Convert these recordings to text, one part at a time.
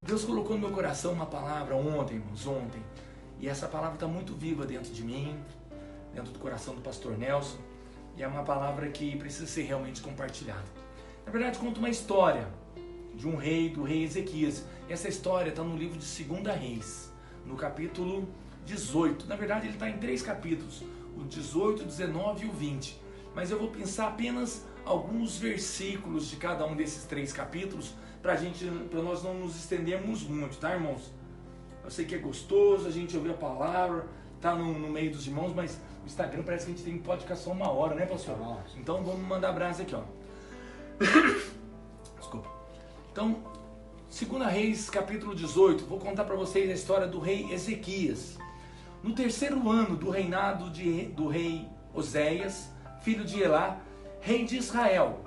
Deus colocou no meu coração uma palavra ontem, irmãos, ontem. E essa palavra está muito viva dentro de mim, dentro do coração do pastor Nelson. E é uma palavra que precisa ser realmente compartilhada. Na verdade, conta uma história de um rei, do rei Ezequias. E essa história está no livro de 2 Reis, no capítulo 18. Na verdade, ele está em 3 capítulos, o 18, o 19 e o 20. Mas eu vou pensar apenas alguns versículos de cada um desses 3 capítulos, para nós não nos estendermos muito, tá, irmãos? Eu sei que é gostoso a gente ouvir a palavra, tá no meio dos irmãos, mas o Instagram parece que a gente pode ficar só 1 hora, né, pastor? Então vamos mandar abraço aqui, ó. Desculpa. Então, 2 Reis, capítulo 18, vou contar para vocês a história do rei Ezequias. No 3º ano do reinado do rei Oséias, filho de Elá, rei de Israel,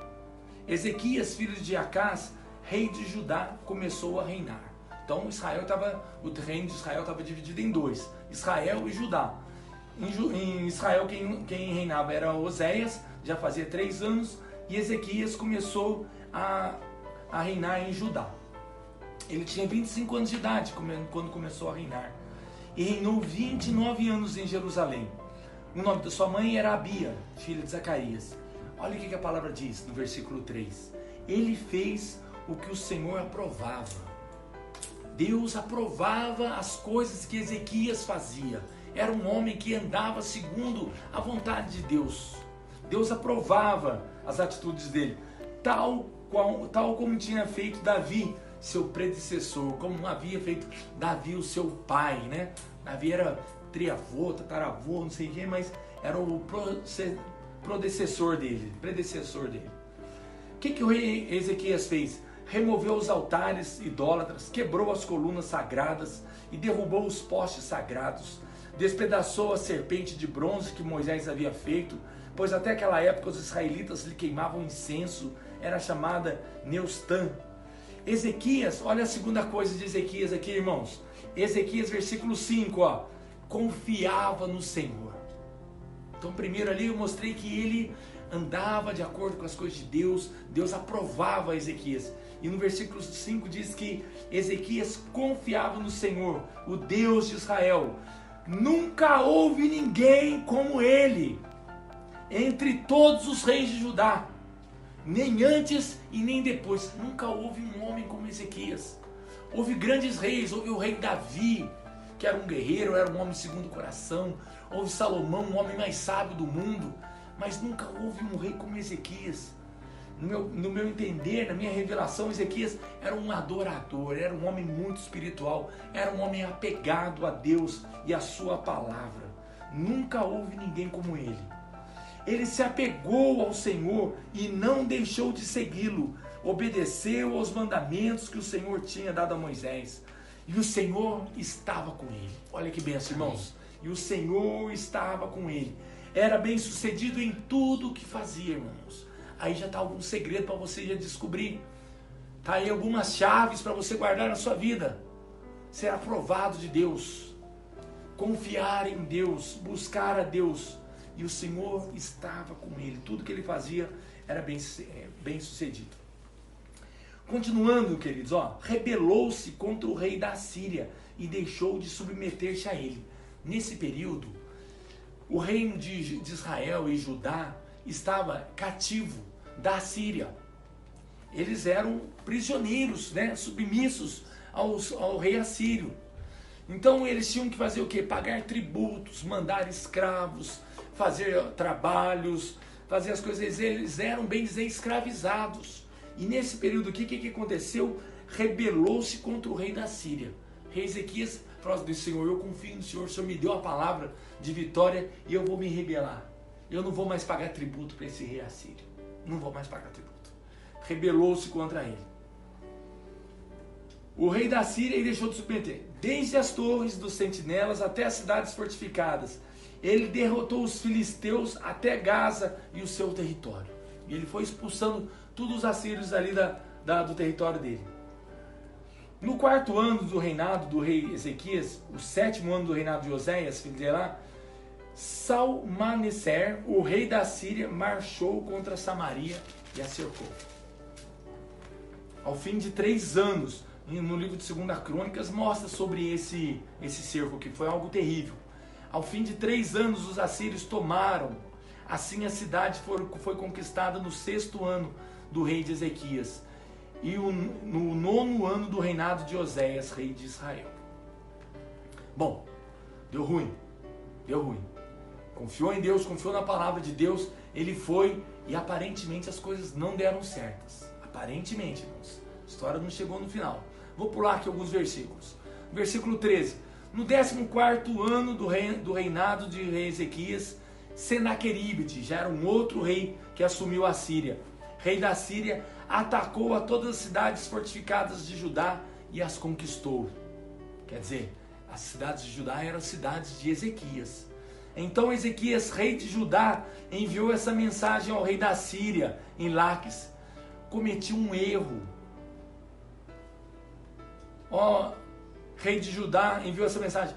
Ezequias, filho de Acás, rei de Judá, começou a reinar. Então o reino de Israel estava dividido em 2, Israel e Judá. Em Israel quem reinava era Oséias, já fazia 3 anos, e Ezequias começou a reinar em Judá. Ele tinha 25 anos de idade quando começou a reinar, e reinou 29 anos em Jerusalém. O nome da sua mãe era Abia, filha de Zacarias. Olha o que a palavra diz no versículo 3. Ele fez o que o Senhor aprovava. Deus aprovava as coisas que Ezequias fazia. Era um homem que andava segundo a vontade de Deus. Deus aprovava as atitudes dele, tal como tinha feito Davi, seu predecessor, como havia feito Davi, o seu pai, né? Davi era triavô, tataravô, não sei o que, mas era o predecessor dele. O que o rei Ezequias fez? Removeu os altares idólatras, quebrou as colunas sagradas e derrubou os postes sagrados. Despedaçou a serpente de bronze que Moisés havia feito, pois até aquela época os israelitas lhe queimavam incenso, era chamada Neustã. Ezequias, olha a segunda coisa de Ezequias aqui, irmãos. Ezequias, versículo 5, ó. Confiava no Senhor. Então primeiro ali eu mostrei que ele andava de acordo com as coisas de Deus, Deus aprovava Ezequias. E no versículo 5 diz que Ezequias confiava no Senhor, o Deus de Israel. Nunca houve ninguém como ele entre todos os reis de Judá, nem antes e nem depois. Nunca houve um homem como Ezequias. Houve grandes reis, houve o rei Davi, que era um guerreiro, era um homem segundo o coração. Houve Salomão, um homem mais sábio do mundo, mas nunca houve um rei como Ezequias. No meu entender, na minha revelação, Ezequias era um adorador, era um homem muito espiritual, era um homem apegado a Deus e a sua palavra. Nunca houve ninguém como ele. Ele se apegou ao Senhor e não deixou de segui-lo. Obedeceu aos mandamentos que o Senhor tinha dado a Moisés. E o Senhor estava com ele. Olha que bênção, irmãos. E o Senhor estava com ele. Era bem sucedido em tudo o que fazia, irmãos. Aí já está algum segredo para você já descobrir. Está aí algumas chaves para você guardar na sua vida. Ser aprovado de Deus. Confiar em Deus. Buscar a Deus. E o Senhor estava com ele. Tudo que ele fazia era bem sucedido. Continuando, queridos, rebelou-se contra o rei da Síria e deixou de submeter-se a ele. Nesse período, o reino de Israel e Judá estava cativo da Síria. Eles eram prisioneiros, né, submissos ao rei assírio. Então eles tinham que fazer o quê? Pagar tributos, mandar escravos, fazer trabalhos, fazer as coisas. Eles eram, bem dizer, escravizados. E nesse período aqui, o que aconteceu? Rebelou-se contra o rei da Síria. Rei Ezequias falou assim: Senhor, eu confio no Senhor, o Senhor me deu a palavra de vitória e eu vou me rebelar. Eu não vou mais pagar tributo para esse rei assírio. Não vou mais pagar tributo. Rebelou-se contra ele. O rei da Síria deixou de submeter. Desde as torres dos sentinelas até as cidades fortificadas. Ele derrotou os filisteus até Gaza e o seu território. E ele foi expulsando todos os assírios ali do território dele. No 4º ano do reinado do rei Ezequias, o 7º ano do reinado de Oséias, filho de Elá, Salmaneser, o rei da Síria, marchou contra Samaria e a cercou. Ao fim de 3 anos, no livro de 2 Crônicas, mostra sobre esse cerco, que foi algo terrível. Ao fim de 3 anos, os assírios tomaram. Assim a cidade foi conquistada no 6º ano do rei de Ezequias e no 9º ano do reinado de Oséias, rei de Israel. Bom, deu ruim. Confiou em Deus, confiou na palavra de Deus, ele foi e aparentemente as coisas não deram certas. Aparentemente, irmãos. A história não chegou no final. Vou pular aqui alguns versículos. Versículo 13. No 14º ano do reinado de rei Ezequias, Senaqueribe, já era um outro rei que assumiu a Síria. Rei da Síria, atacou a todas as cidades fortificadas de Judá e as conquistou. Quer dizer, as cidades de Judá eram cidades de Ezequias. Então Ezequias, rei de Judá, enviou essa mensagem ao rei da Síria, em Laques. Cometi um erro. Rei de Judá enviou essa mensagem.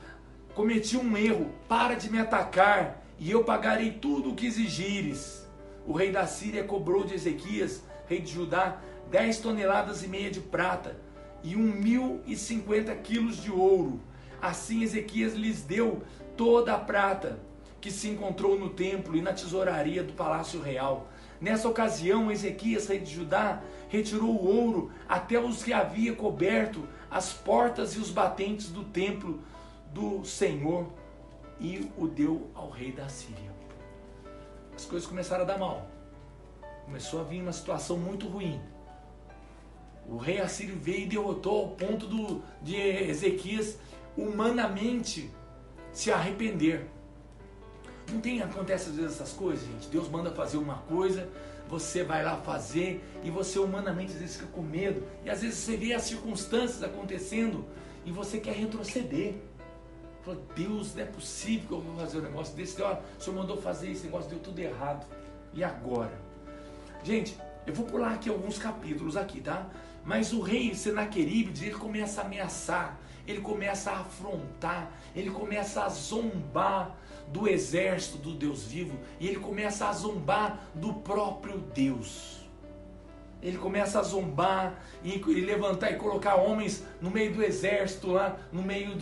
Cometi um erro, para de me atacar e eu pagarei tudo o que exigires. O rei da Síria cobrou de Ezequias, rei de Judá, 10 toneladas e meia de prata e 1.050 quilos de ouro. Assim Ezequias lhes deu toda a prata que se encontrou no templo e na tesouraria do palácio real. Nessa ocasião, Ezequias, rei de Judá, retirou o ouro até os que havia coberto as portas e os batentes do templo do Senhor e o deu ao rei da Síria. As coisas começaram a dar mal. Começou a vir uma situação muito ruim. O rei assírio veio e derrotou ao ponto de Ezequias humanamente se arrepender. Acontece às vezes essas coisas, gente? Deus manda fazer uma coisa, você vai lá fazer e você humanamente às vezes fica com medo. E às vezes você vê as circunstâncias acontecendo e você quer retroceder. Fala, Deus, não é possível que eu vou fazer um negócio desse. O Senhor mandou fazer esse negócio, deu tudo errado. E agora? Gente, eu vou pular aqui alguns capítulos aqui, tá? Mas o rei Senaqueribe, ele começa a ameaçar, ele começa a afrontar, ele começa a zombar do exército do Deus vivo, e ele começa a zombar do próprio Deus. Ele começa a zombar e levantar e colocar homens no meio do exército lá, no meio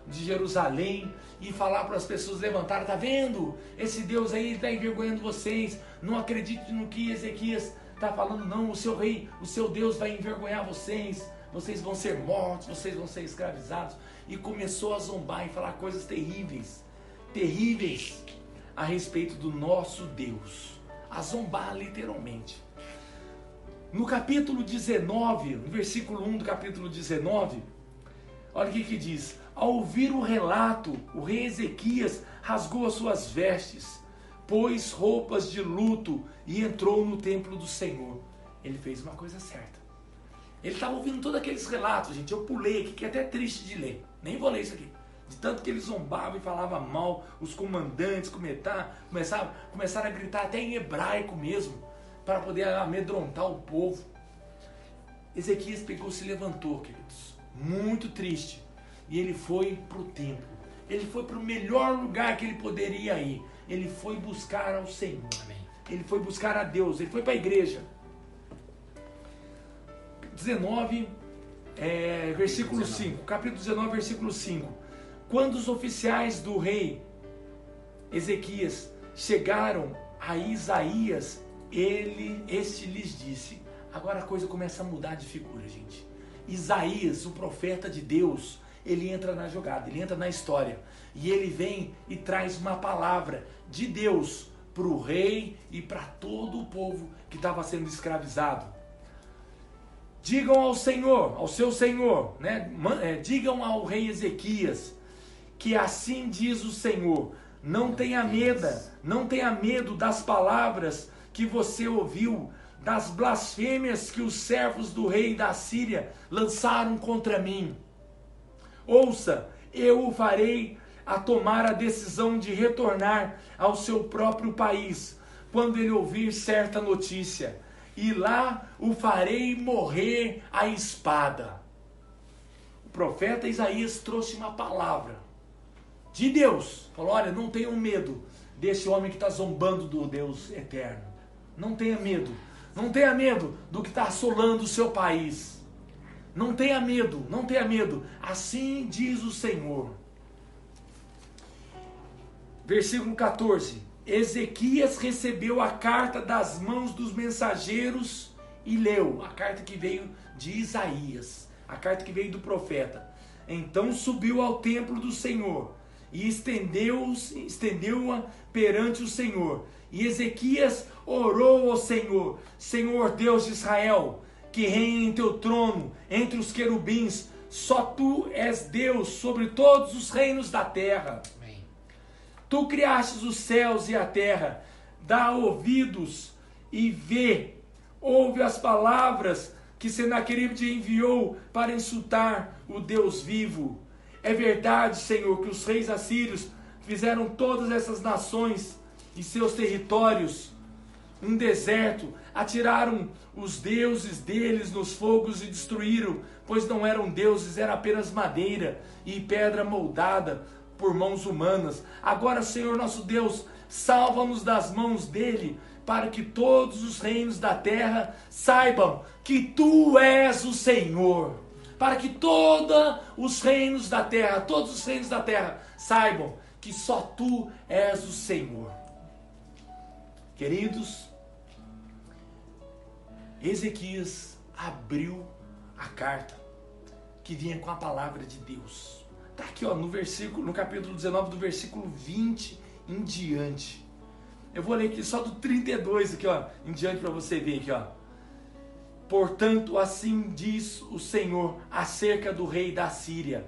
de Jerusalém, e falar para as pessoas levantarem, tá vendo? Esse Deus aí está envergonhando vocês, não acredite no que Ezequias está falando, não, o seu rei, o seu Deus vai envergonhar vocês, vocês vão ser mortos, vocês vão ser escravizados. E começou a zombar e falar coisas terríveis a respeito do nosso Deus, a zombar literalmente. No capítulo 19, no versículo 1 do capítulo 19, olha o que diz: ao ouvir o relato, o rei Ezequias rasgou as suas vestes, pôs roupas de luto e entrou no templo do Senhor. Ele fez uma coisa certa. Ele estava ouvindo todos aqueles relatos, gente. Eu pulei aqui, que é até triste de ler. Nem vou ler isso aqui. De tanto que ele zombava e falava mal, os comandantes começaram a gritar até em hebraico mesmo, para poder amedrontar o povo. Ezequias pegou, se levantou, queridos, muito triste, e ele foi para o templo. Ele foi para o melhor lugar que ele poderia ir. Ele foi buscar ao Senhor. Amém. Ele foi buscar a Deus. Ele foi para a igreja. 19, versículo 5. Capítulo 19, versículo 5. Quando os oficiais do rei Ezequias chegaram a Isaías, este lhes disse. Agora a coisa começa a mudar de figura, gente. Isaías, o profeta de Deus, ele entra na jogada, ele entra na história. E ele vem e traz uma palavra de Deus para o rei e para todo o povo que estava sendo escravizado. Digam ao Senhor, ao seu Senhor, né? Digam ao rei Ezequias, que assim diz o Senhor: não tenha medo das palavras que você ouviu, das blasfêmias que os servos do rei da Síria lançaram contra mim. Ouça, eu o farei a tomar a decisão de retornar ao seu próprio país, quando ele ouvir certa notícia, e lá o farei morrer à espada. O profeta Isaías trouxe uma palavra de Deus. Falou: olha, não tenham medo desse homem que está zombando do Deus eterno. Não tenha medo. Não tenha medo do que está assolando o seu país. Não tenha medo, não tenha medo. Assim diz o Senhor. Versículo 14. Ezequias recebeu a carta das mãos dos mensageiros e leu. A carta que veio de Isaías. A carta que veio do profeta. Então subiu ao templo do Senhor e estendeu-a perante o Senhor. E Ezequias orou ao Senhor: Senhor Deus de Israel, que reina em teu trono entre os querubins, só tu és Deus sobre todos os reinos da terra. Amém. Tu criastes os céus e a terra, dá ouvidos e vê, ouve as palavras que Senaqueribe enviou para insultar o Deus vivo. É verdade, Senhor, que os reis assírios fizeram todas essas nações e seus territórios um deserto, atiraram os deuses deles nos fogos e destruíram, pois não eram deuses, era apenas madeira e pedra moldada por mãos humanas. Agora, Senhor nosso Deus, salva-nos das mãos dele, para que todos os reinos da terra saibam que tu és o Senhor. Para que todos os reinos da terra saibam que só tu és o Senhor. Queridos, Ezequias abriu a carta que vinha com a palavra de Deus. Está aqui, ó, no capítulo 19, do versículo 20 em diante. Eu vou ler aqui só do 32 aqui, ó, em diante, para você ver aqui, ó. Portanto, assim diz o Senhor acerca do rei da Síria: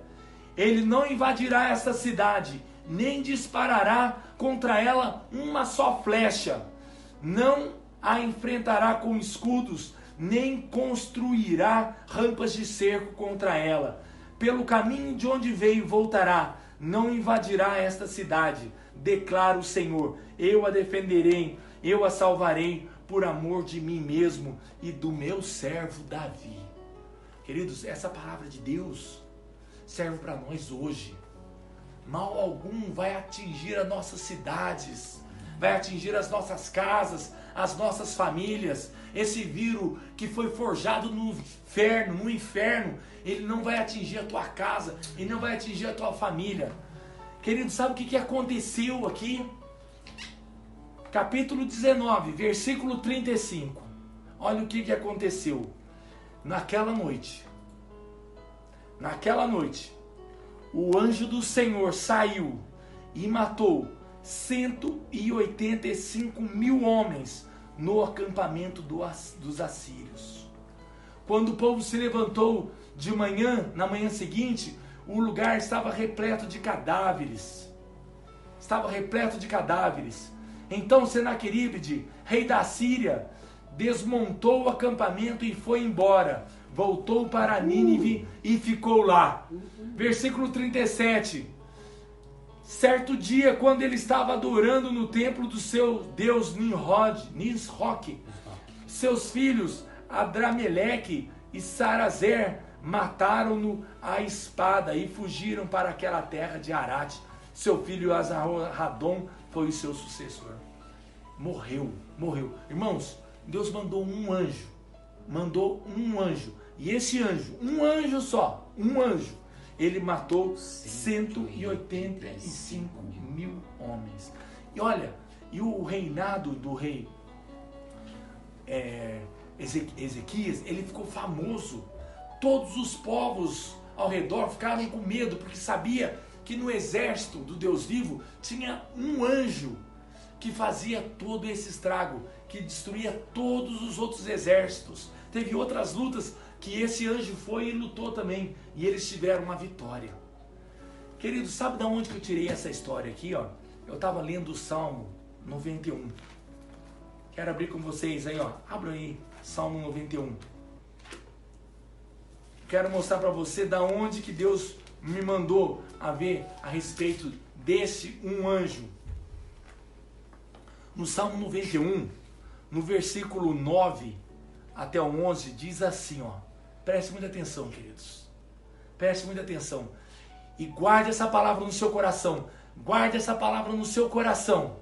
ele não invadirá esta cidade, nem disparará contra ela uma só flecha, não a enfrentará com escudos, nem construirá rampas de cerco contra ela. Pelo caminho de onde veio voltará, não invadirá esta cidade, declara o Senhor. Eu a defenderei, eu a salvarei, por amor de mim mesmo e do meu servo Davi. Queridos, essa palavra de Deus serve para nós hoje. Mal algum vai atingir as nossas cidades, vai atingir as nossas casas, as nossas famílias. Esse vírus que foi forjado no inferno, ele não vai atingir a tua casa, ele não vai atingir a tua família. Querido, sabe o que aconteceu aqui? Capítulo 19, versículo 35. Olha o que aconteceu. Naquela noite, o anjo do Senhor saiu e matou 185.000 homens no acampamento dos assírios. Quando o povo se levantou de manhã, na manhã seguinte, o lugar estava repleto de cadáveres. Então Senaqueribe, rei da Síria, desmontou o acampamento e foi embora. Voltou para Nínive e ficou lá. Versículo 37. Certo dia, quando ele estava adorando no templo do seu deus Nisroque, seus filhos Adrameleque e Sarazer mataram-no à espada e fugiram para aquela terra de Arate. Seu filho Azarradom foi o seu sucessor. Morreu. Irmãos, Deus mandou um anjo. E esse anjo, um anjo só, ele matou 185.000 homens. E olha, e o reinado do rei Ezequias, ele ficou famoso. Todos os povos ao redor ficaram com medo, porque sabia que no exército do Deus vivo tinha um anjo que fazia todo esse estrago, que destruía todos os outros exércitos. Teve outras lutas que esse anjo foi e lutou também, e eles tiveram uma vitória. Querido, sabe de onde que eu tirei essa história aqui, ó? Eu estava lendo o Salmo 91. Quero abrir com vocês aí, ó. Abra aí, Salmo 91. Quero mostrar para você da onde que Deus me mandou a ver a respeito desse um anjo. No Salmo 91, no versículo 9 até o 11, diz assim, ó. Preste muita atenção, queridos. Preste muita atenção. E guarde essa palavra no seu coração. Guarde essa palavra no seu coração.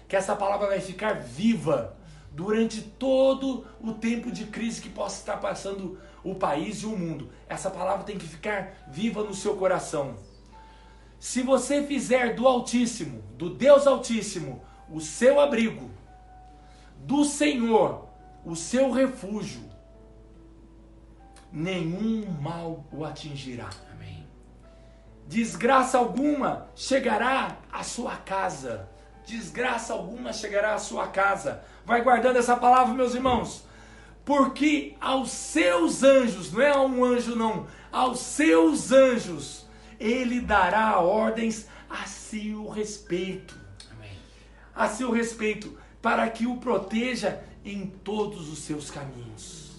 Que essa palavra vai ficar viva durante todo o tempo de crise que possa estar passando o país e o mundo. Essa palavra tem que ficar viva no seu coração. Se você fizer do Altíssimo, do Deus Altíssimo, o seu abrigo, do Senhor, o seu refúgio, nenhum mal o atingirá. Amém. Desgraça alguma chegará à sua casa. Desgraça alguma chegará à sua casa. Vai guardando essa palavra, meus irmãos. Porque aos seus anjos, não é a um anjo não, aos seus anjos, ele dará ordens a seu respeito. Amém. A seu respeito, para que o proteja em todos os seus caminhos.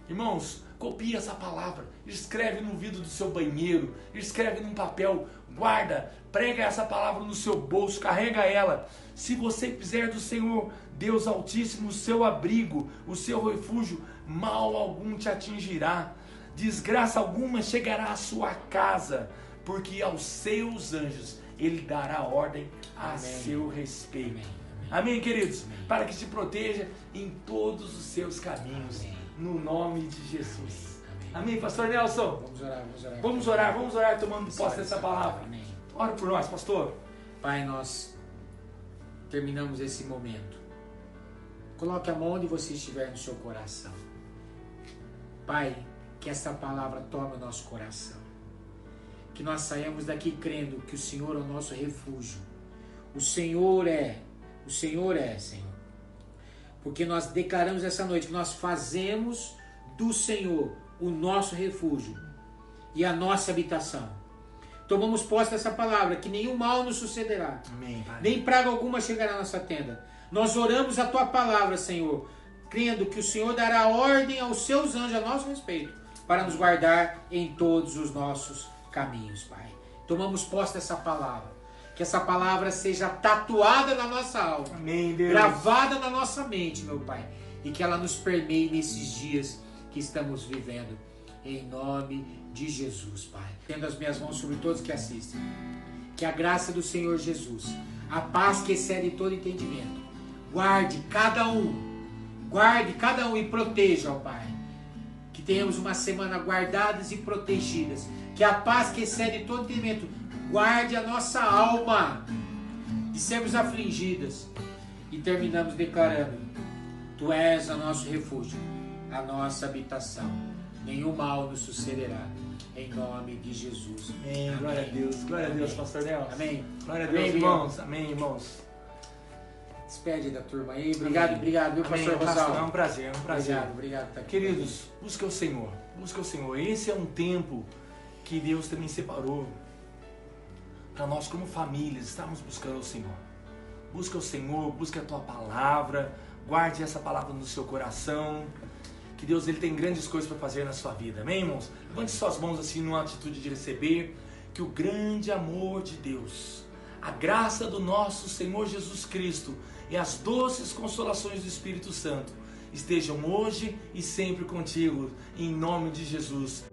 Irmãos, copie essa palavra, escreve no vidro do seu banheiro, escreve num papel, guarda, prega essa palavra no seu bolso, carrega ela. Se você fizer do Senhor, Deus Altíssimo, o seu abrigo, o seu refúgio, mal algum te atingirá, desgraça alguma chegará à sua casa, porque aos seus anjos ele dará ordem a Amém. seu respeito. Amém. Amém, queridos? Amém. Para que te proteja em todos os seus caminhos, Amém. no nome de Jesus. Amém. Amém, pastor Nelson? Vamos orar, vamos orar. Vamos orar tomando posse dessa palavra. Amém. Ora por nós, pastor. Pai, nós terminamos esse momento. Coloque a mão onde você estiver no seu coração. Pai, que essa palavra tome o nosso coração. Que nós saímos daqui crendo que o Senhor é o nosso refúgio. O Senhor é, Senhor. Porque nós declaramos essa noite que nós fazemos do Senhor o nosso refúgio e a nossa habitação. Tomamos posse dessa palavra, que nenhum mal nos sucederá. Amém, Pai. Nem praga alguma chegará à nossa tenda. Nós oramos a Tua palavra, Senhor, crendo que o Senhor dará ordem aos seus anjos a nosso respeito, para nos guardar em todos os nossos caminhos, Pai. Tomamos posse dessa palavra. Que essa palavra seja tatuada na nossa alma. Amém, Deus. Gravada na nossa mente, meu Pai. E que ela nos permeie nesses dias que estamos vivendo. Em nome de Jesus, Pai. Tendo as minhas mãos sobre todos que assistem. Que a graça do Senhor Jesus, a paz que excede todo entendimento, guarde cada um e proteja, ó Pai. Que tenhamos uma semana guardadas e protegidas. Que a paz que excede todo entendimento guarde a nossa alma de sermos afligidas. E terminamos declarando: Tu és o nosso refúgio, a nossa habitação. Nenhum mal nos sucederá. Em nome de Jesus. Amém. Glória a Deus. Glória a Deus, pastor Nelson. Amém. Glória a Amém, Deus, irmãos. Amém, irmãos. Despede da turma aí. Obrigado, viu, Amém, pastor pastor. É Rosal. um prazer, Obrigado. Tá aqui. Queridos, busca o Senhor. Busca o Senhor. Esse é um tempo que Deus também separou para nós como famílias estarmos buscando o Senhor. Busca o Senhor, busca a Tua palavra, guarde essa palavra no seu coração, que Deus ele tem grandes coisas para fazer na sua vida, amém, irmãos? Levante suas mãos assim numa atitude de receber, que o grande amor de Deus, a graça do nosso Senhor Jesus Cristo e as doces consolações do Espírito Santo estejam hoje e sempre contigo, em nome de Jesus.